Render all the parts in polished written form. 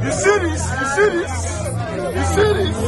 You see this? You see this? You see this?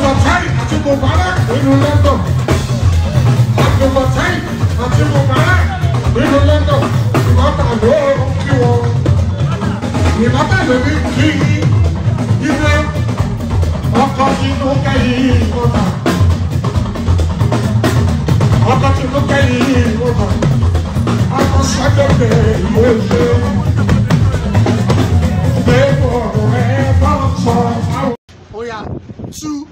Abdulfatai àti Mubarak nínú London. Abdulfatai àti Mubarak nínú London. Ìbátà ló kí wọn. Ìbátà ló ní kí ilé ọkọ̀ inú kẹ́yìn ìmọ̀ta. Ọkọ̀ inú kẹ́yìn ìmọ̀ta. Ọkọ̀ sọ́jọ́gbẹ̀ ìwé ṣe. Oya, two,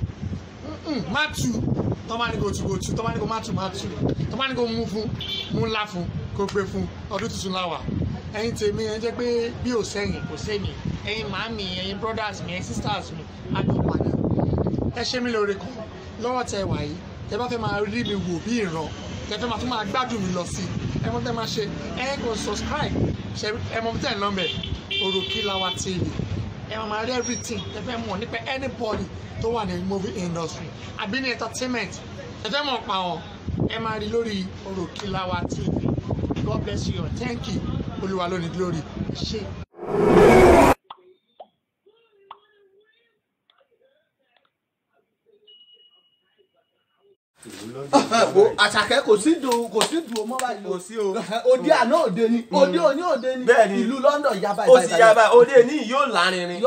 má two, tọ́mání go two, tọ́mání go má two, tọ́mání go mú fún, mú ńlá fún, kó gbé fún, ọdún tuntun láwà. Ẹ̀yin tèmi ẹ jẹ́ pé bí ò sẹ́yìn kò sẹ́mi, ẹ̀yin màámi, ẹ̀yin brothers mi, ẹ̀yin sisters mi, àjọ padà. Ẹ ṣe mí lóore kan, lọ́wọ́ tẹ wà yìí, tẹ bá fẹ́ máa rí mi wò bí ìran, tẹ fẹ́ máa tún máa gbádùn mi lọ sí, ẹ mọ̀ tẹ́ máa ṣe, ẹ kò subscribe, ẹ mọ̀ tẹ́ ẹ̀ lọ́mẹ̀, Orokilawa TV. ẹ máa rí everything ẹ fẹ́ mọ̀ nípa anybody tó wà ní movie industry àbí ní entertainment ẹ fẹ́ mọ̀ pa wọn ẹ máa rí lórí Orokilawa TV. God bless you. Thank you. Olúwa ló ní glory. Ṣé. Àṣàkẹ́ kò sí dùn ọmọ báyìí kò sí o òde àná òde ni òde òní òde ni ìlú London yaba ó sì yaba òde ní yóò lárinrin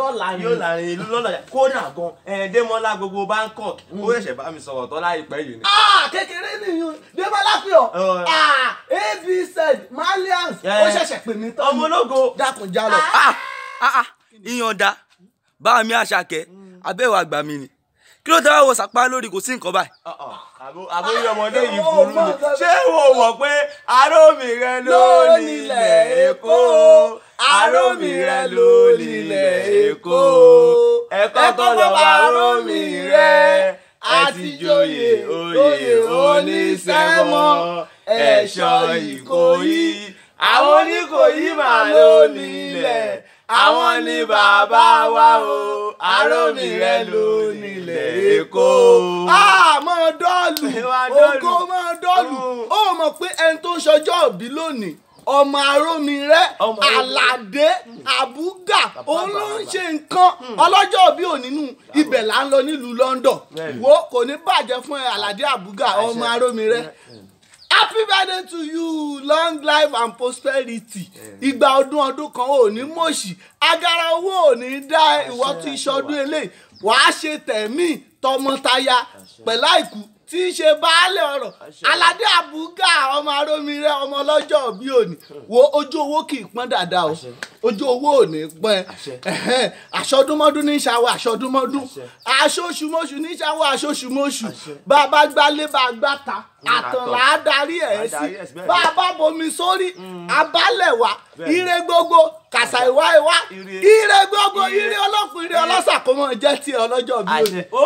ìlú London kódà gan Démọ́lá gbogbo Bangkok ó ṣẹ̀ṣẹ̀ bá mi sọ̀rọ̀ tán láìpẹ́ yìí ni. kékeré nìyẹn Démọ́lá fi ọ abz malians ó ṣẹ̀ṣẹ̀ pè mí tán ọmọ ológo dákun já lọ. ìyànda bá mi Àṣàkẹ́ abẹ́wò àgbà mi ni kí ló dáwọ́ sàpá lórí kò sí nǹkan báyìí. àbóyè ọmọdé yìí burú ni ṣé wo mọ̀ pé arómi rẹ ló nílẹ̀ Èkó arómi rẹ ló nílẹ̀ Èkó ẹ̀kọ́ tó lọ bá arómi rẹ àti joyè oyè oníṣẹ́mọ́ ẹ̀ṣọ́ Ìkòyí àwọn Oníkòyí mà ló nílẹ̀ àwọn ní bàbá wa o arómi rẹ ló nílẹ̀ Èkó. mọ dọ́ọ̀lù ògo mọ dọ́ọ̀lù ó mọ̀ pé ẹni tó ń ṣọjọ́ òbí lónìí ọmọ arómi rẹ Àlàdé Àbúgà òun ló ń ṣe nǹkan ọlọ́jọ́ òbí ònínú ibẹ̀ là ń lọ nílùú London wo kò ní bàjẹ́ fún ẹ Àlàdé Àbúgà ọmọ arómi rẹ. Happy birthday to you, long life and prosperity. Ìgbà ọdún kan ò ní mọ̀ọ́sì, agara owó ò ní dá ìwọ tí ìṣọdún eléyìí. Wàá ṣe tẹ̀mí tọmọtaya pẹ̀lú àìkú tí í ṣe baálẹ̀ ọ̀rọ̀. Àlàdé Àbúgà ọmọ arómi rẹ ọmọ ọlọ́jọ́ bí òní. Wo ojú owó kì í pọ́n dáadáa o. Ojú owó ò ní pọ́n ẹ. Aṣọdúnmọ́dún ní ṣàwọ̀ aṣọdúnmọ́dún. Aṣoṣùmọ́ṣù ní ṣàwọ̀ aṣoṣùmọ́ṣù. Bàbá gbálé bá gbàtà. Àtànlá adarí ẹ̀ sí. Bàbá bomi sórí. Abálẹ̀ wá. Ire gbogbo. Kàṣà ìwá ire gbogbo ire ọlọ́kùn ire ọlọ́sà kó mọ̀ jẹ́ ti ọlọ́jọ́ bí òní. ó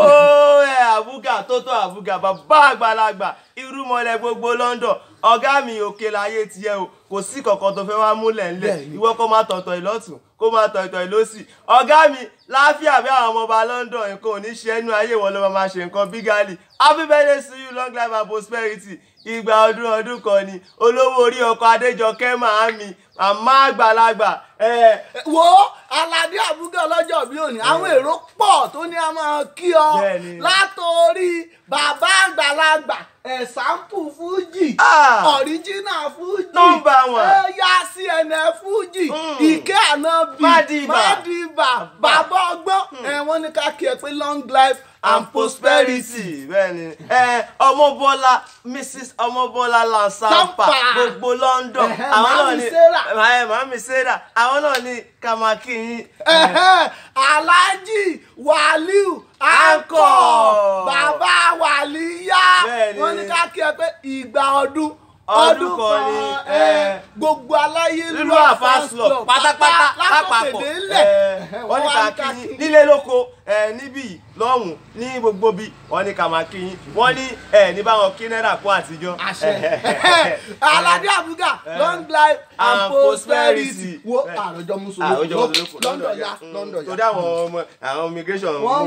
Àbúgà tó Àbúgà bàbá àgbàlagbà irúmọlẹ̀ gbogbo London ọ̀gá mi Òkèláyé tiẹ̀ o kò sí kankan tó fẹ́ wá múlẹ̀ ńlẹ̀ ìwọ kó máa tọ̀tọ̀ ìlọ́tún kó máa tọ̀tọ̀ ìlọ́sì ọ̀gá mi láfíà bí àwọn ọmọ ọba London nǹkan ò ní ṣe ẹnu ayé wọn ló máa ṣe nǹkan bígálì happy birthday to you long life and prosperity ìgbà ọdún kan ni olówó orí ọkọ̀ Adéjọkẹ́ màámi àmọ́ àgbàlagbà. wo Àlàdé Àbúgà ọlọ́jọ́ bí òní àwọn èrò pọ̀ tó ní a máa kí ọ látòrí bàbá àgbàlagbà ẹ̀sánpù fújì ọ̀ríjínà fújì nọ́mbà wọn ẹ̀yà CNN fújì ìkẹ́ ànábì Mádìbà bàbá ọgbọ́n wọ́n ní ká kí ẹ pé long life and prosperity. bẹ́ẹ̀ni Ọmọbọ́lá Mrs. Ọmọbọ́lá Lansampa gbogbo London àwọn náà ni màmí Sarah àwọn náà ni kàmákìyìn. Alhaji Waliu Akọ bàbá Wàlíyá wọ́n ní ká kí ẹ pé ìgbà ọdún kan ni gbogbo aláyé lulu àfàsùlọ pátápátá lápapọ̀ wọ́n ní ká kí yín nílé lóko níbí lọ́hùn ní gbogbo bí wọ́n ní ká máa kí yín wọ́n ní ní báwọn kí náírà kó àtijọ́. Àlàdé Àbúgà long life and prosperity wo àròjọ mùsùlùmí London ya torí àwọn immigration wọ́n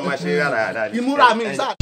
máa ṣe rárá. ìmúra mi sáà.